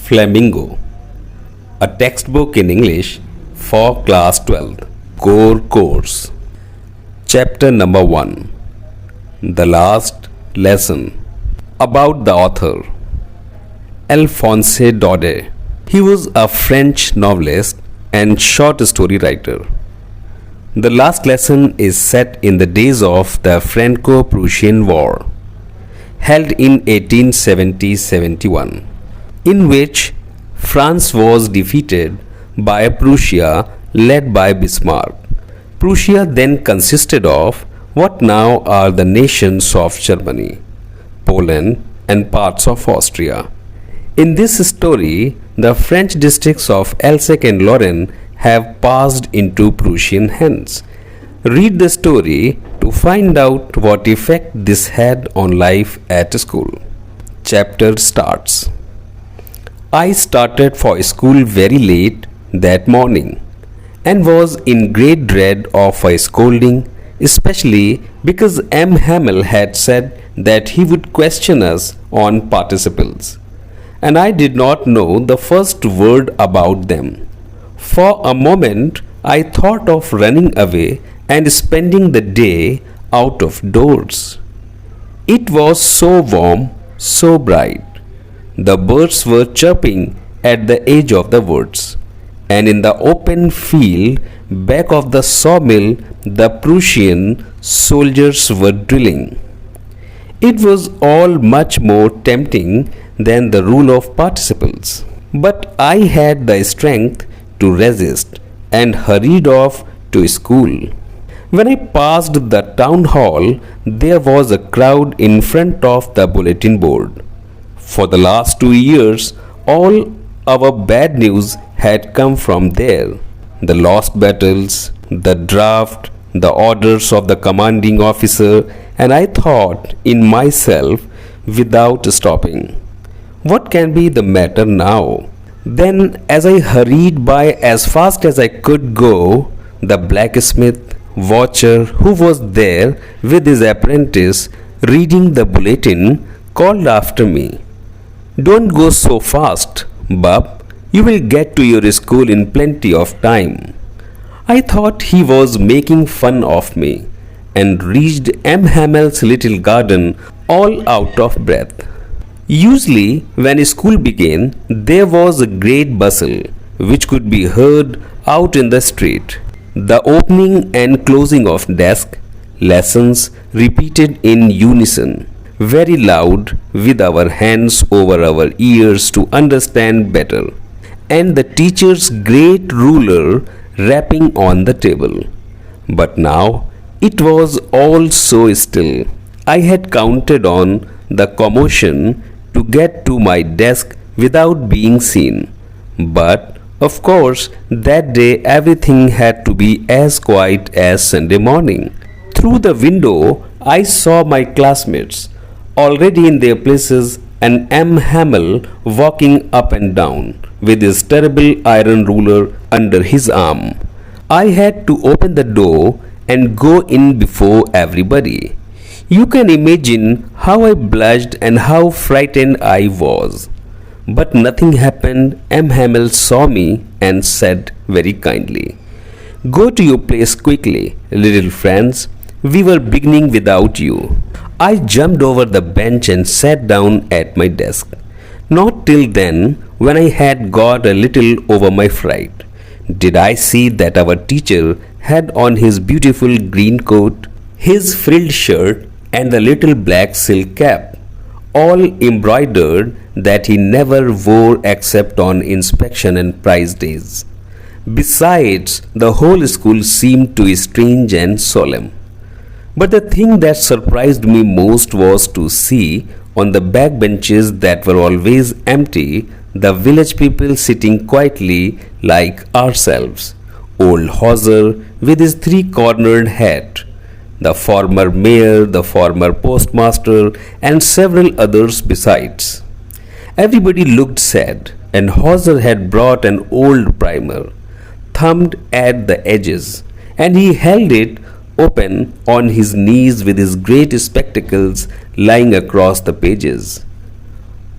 Flamingo, a textbook in English for class 12th core course. Chapter number 1, The Last Lesson. About the author, Alphonse Daudet. He was a French novelist and short story writer. The Last Lesson is set in the days of the Franco-Prussian War, held in 1870-71, in which France was defeated by Prussia led by Bismarck. Prussia then consisted of what now are the nations of Germany, Poland, and parts of Austria. In this story, the French districts of Alsace and Lorraine have passed into Prussian hands. Read the story to find out what effect this had on life at school. Chapter starts. I started for school very late that morning and was in great dread of a scolding, especially because M. Hamel had said that he would question us on participles, and I did not know the first word about them. For a moment I thought of running away and spending the day out of doors. It was so warm, so bright. The birds were chirping at the edge of the woods, and in the open field back of the sawmill the Prussian soldiers were drilling. It was all much more tempting than the rule of participles, but I had the strength to resist and hurried off to school. When I passed the town hall, there was a crowd in front of the bulletin board. For the last 2 years, all our bad news had come from there. The lost battles, the draft, the orders of the commanding officer, and I thought in myself without stopping, what can be the matter now? Then, as I hurried by as fast as I could go, the blacksmith watcher who was there with his apprentice reading the bulletin called after me, "Don't go so fast, bub. You will get to your school in plenty of time." I thought he was making fun of me and reached M. Hamel's little garden all out of breath. Usually, when school began, there was a great bustle which could be heard out in the street. The opening and closing of desk, lessons repeated in unison, very loud, with our hands over our ears to understand better, and the teacher's great ruler rapping on the table. But now it was all so still. I had counted on the commotion to get to my desk without being seen. But of course, that day everything had to be as quiet as Sunday morning. Through the window, I saw my classmates already in their places and M. Hamel walking up and down with his terrible iron ruler under his arm. I had to open the door and go in before everybody. You can imagine how I blushed and how frightened I was. But nothing happened. M. Hamel saw me and said very kindly, "Go to your place quickly, little friends. We were beginning without you." I jumped over the bench and sat down at my desk. Not till then, when I had got a little over my fright, did I see that our teacher had on his beautiful green coat, his frilled shirt, and the little black silk cap, all embroidered, that he never wore except on inspection and prize days. Besides, the whole school seemed too strange and solemn. But the thing that surprised me most was to see on the back benches that were always empty the village people sitting quietly like ourselves. Old Hauser with his three-cornered hat, the former mayor, the former postmaster, and several others besides. Everybody looked sad, and Hauser had brought an old primer, thumbed at the edges, and he held it open on his knees with his great spectacles lying across the pages.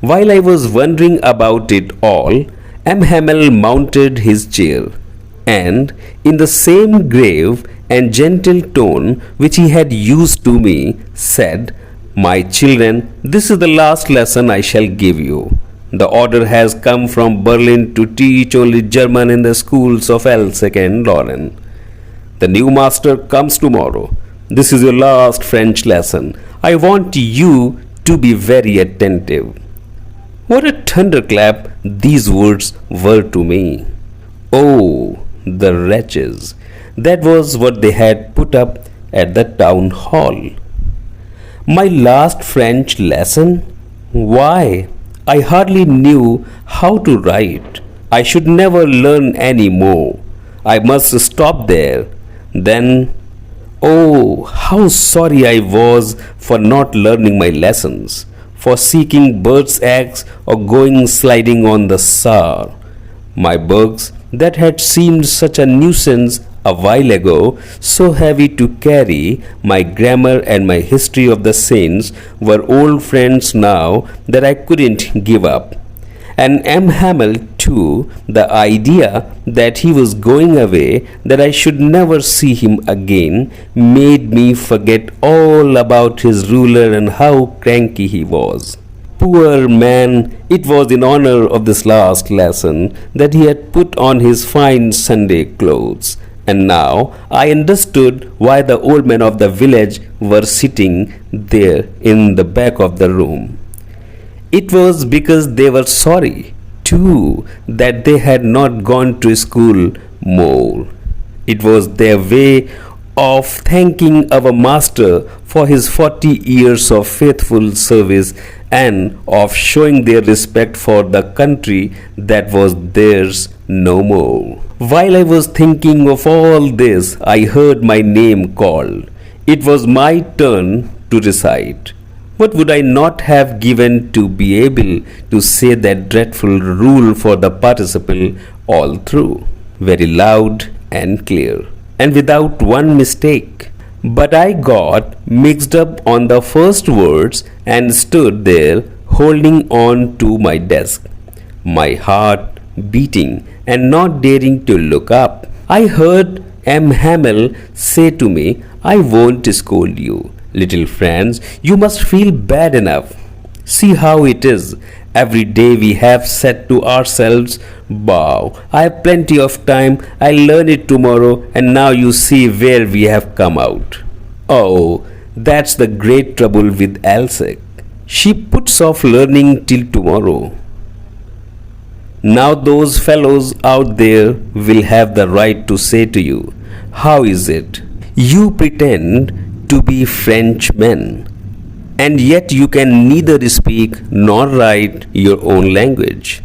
While I was wondering about it all, M. Hamel mounted his chair and, in the same grave and gentle tone which he had used to me, said, "My children, this is the last lesson I shall give you. The order has come from Berlin to teach only German in the schools of Elsek and Lorraine. The new master comes tomorrow. This is your last French lesson. I want you to be very attentive." What a thunderclap these words were to me. Oh, the wretches! That was what they had put up at the town hall. My last French lesson? Why, I hardly knew how to write. I should never learn any more. I must stop there. Then, oh, how sorry I was for not learning my lessons, for seeking birds' eggs or going sliding on the Saar. My books, that had seemed such a nuisance a while ago, so heavy to carry, my grammar and my history of the saints, were old friends now that I couldn't give up. And M. Hamel, too, the idea that he was going away, that I should never see him again, made me forget all about his ruler and how cranky he was. Poor man, it was in honor of this last lesson that he had put on his fine Sunday clothes. And now I understood why the old men of the village were sitting there in the back of the room. It was because they were sorry, too, that they had not gone to school more. It was their way of thanking our master for his 40 years of faithful service and of showing their respect for the country that was theirs no more. While I was thinking of all this, I heard my name called. It was my turn to recite. What would I not have given to be able to say that dreadful rule for the participle all through, very loud and clear, and without one mistake? But I got mixed up on the first words and stood there holding on to my desk, my heart beating and not daring to look up. I heard M. Hamel say to me, "I won't scold you, little friends, you must feel bad enough. See how it is. Every day we have said to ourselves, Bow, I have plenty of time, I'll learn it tomorrow, and now you see where we have come out." Oh, that's the great trouble with Elsek. She puts off learning till tomorrow. Now those fellows out there will have the right to say to you, "How is it? You pretend to be Frenchmen, and yet you can neither speak nor write your own language."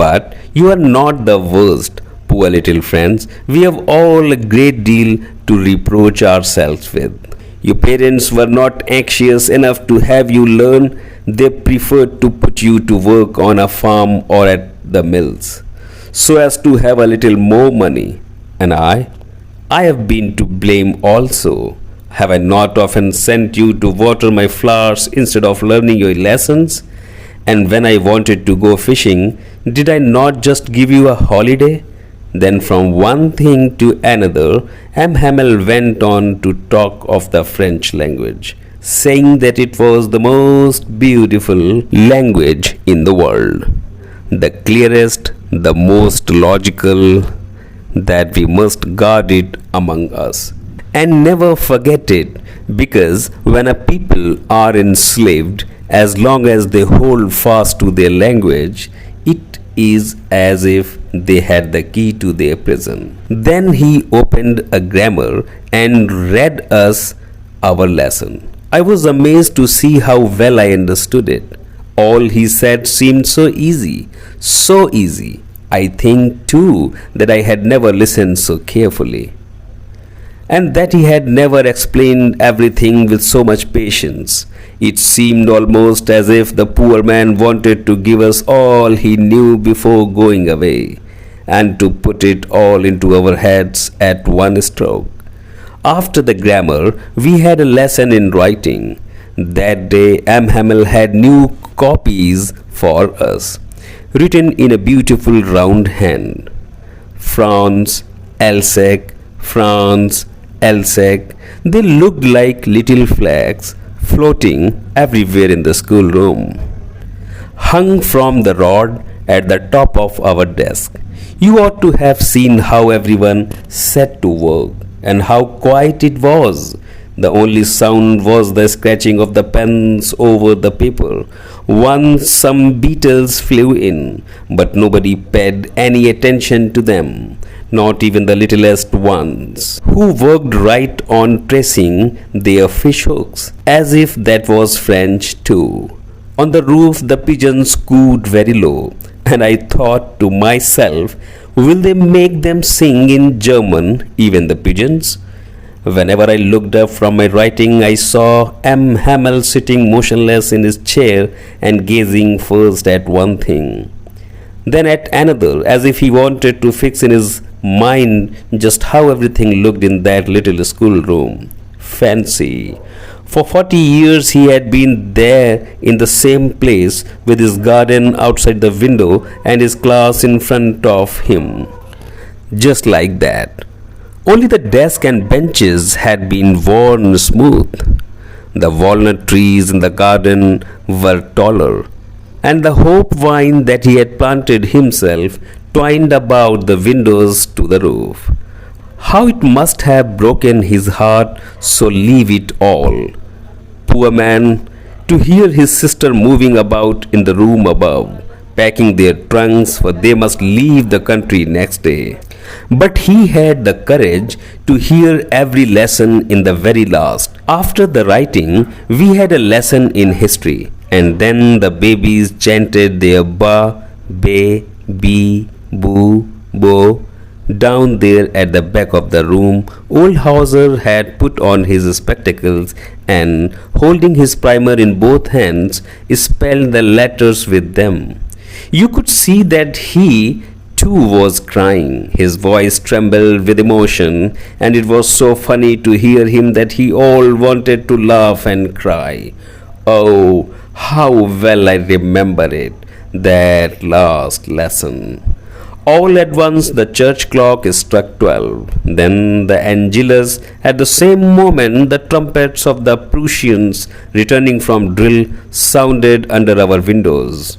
But you are not the worst, poor little friends. We have all a great deal to reproach ourselves with. Your parents were not anxious enough to have you learn. They preferred to put you to work on a farm or at the mills, so as to have a little more money. And I have been to blame also. Have I not often sent you to water my flowers instead of learning your lessons? And when I wanted to go fishing, did I not just give you a holiday? Then from one thing to another, M. Hamel went on to talk of the French language, saying that it was the most beautiful language in the world, the clearest, the most logical, that we must guard it among us and never forget it, because when a people are enslaved, as long as they hold fast to their language, it is as if they had the key to their prison. Then he opened a grammar and read us our lesson. I was amazed to see how well I understood it. All he said seemed so easy, so easy. I think too that I had never listened so carefully, and that he had never explained everything with so much patience. It seemed almost as if the poor man wanted to give us all he knew before going away, and to put it all into our heads at one stroke. After the grammar, we had a lesson in writing. That day M. Hamel had new copies for us, written in a beautiful round hand. France, Elsec, France, Elsec. They looked like little flags floating everywhere in the schoolroom, hung from the rod at the top of our desk. You ought to have seen how everyone set to work and how quiet it was. The only sound was the scratching of the pens over the paper. Once some beetles flew in, but nobody paid any attention to them, not even the littlest ones, who worked right on tracing their fish hooks, as if that was French too. On the roof, the pigeons cooed very low, and I thought to myself, will they make them sing in German, even the pigeons? Whenever I looked up from my writing, I saw M. Hamel sitting motionless in his chair and gazing first at one thing, then at another, as if he wanted to fix in his mind just how everything looked in that little schoolroom. Fancy! For 40 years he had been there in the same place, with his garden outside the window and his class in front of him. Just like that. Only the desk and benches had been worn smooth. The walnut trees in the garden were taller, and the hope vine that he had planted himself twined about the windows to the roof. How it must have broken his heart, so leave it all. Poor man, to hear his sister moving about in the room above, packing their trunks, for they must leave the country next day. But he had the courage to hear every lesson in the very last. After the writing, we had a lesson in history, and then the babies chanted their ba, be, bee, boo, bo. Down there at the back of the room, old Hauser had put on his spectacles and, holding his primer in both hands, spelled the letters with them. You could see that he too was crying. His voice trembled with emotion, and it was so funny to hear him that he all wanted to laugh and cry. Oh, how well I remember it, that last lesson. All at once the church clock struck 12. Then the Angelus. At the same moment the trumpets of the Prussians returning from drill sounded under our windows.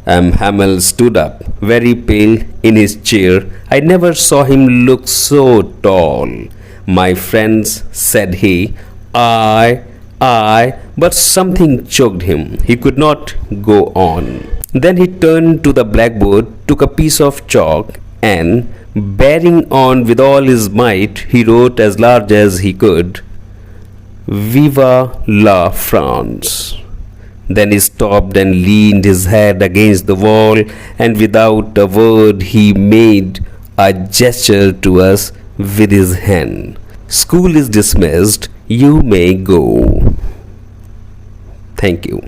Hamel stood up, very pale, in his chair. I never saw him look so tall. My friends, said he, I, but something choked him. He could not go on. Then he turned to the blackboard, took a piece of chalk, and, bearing on with all his might, he wrote as large as he could, Viva la France. Then he stopped and leaned his head against the wall, and without a word he made a gesture to us with his hand. School is dismissed. You may go. Thank you.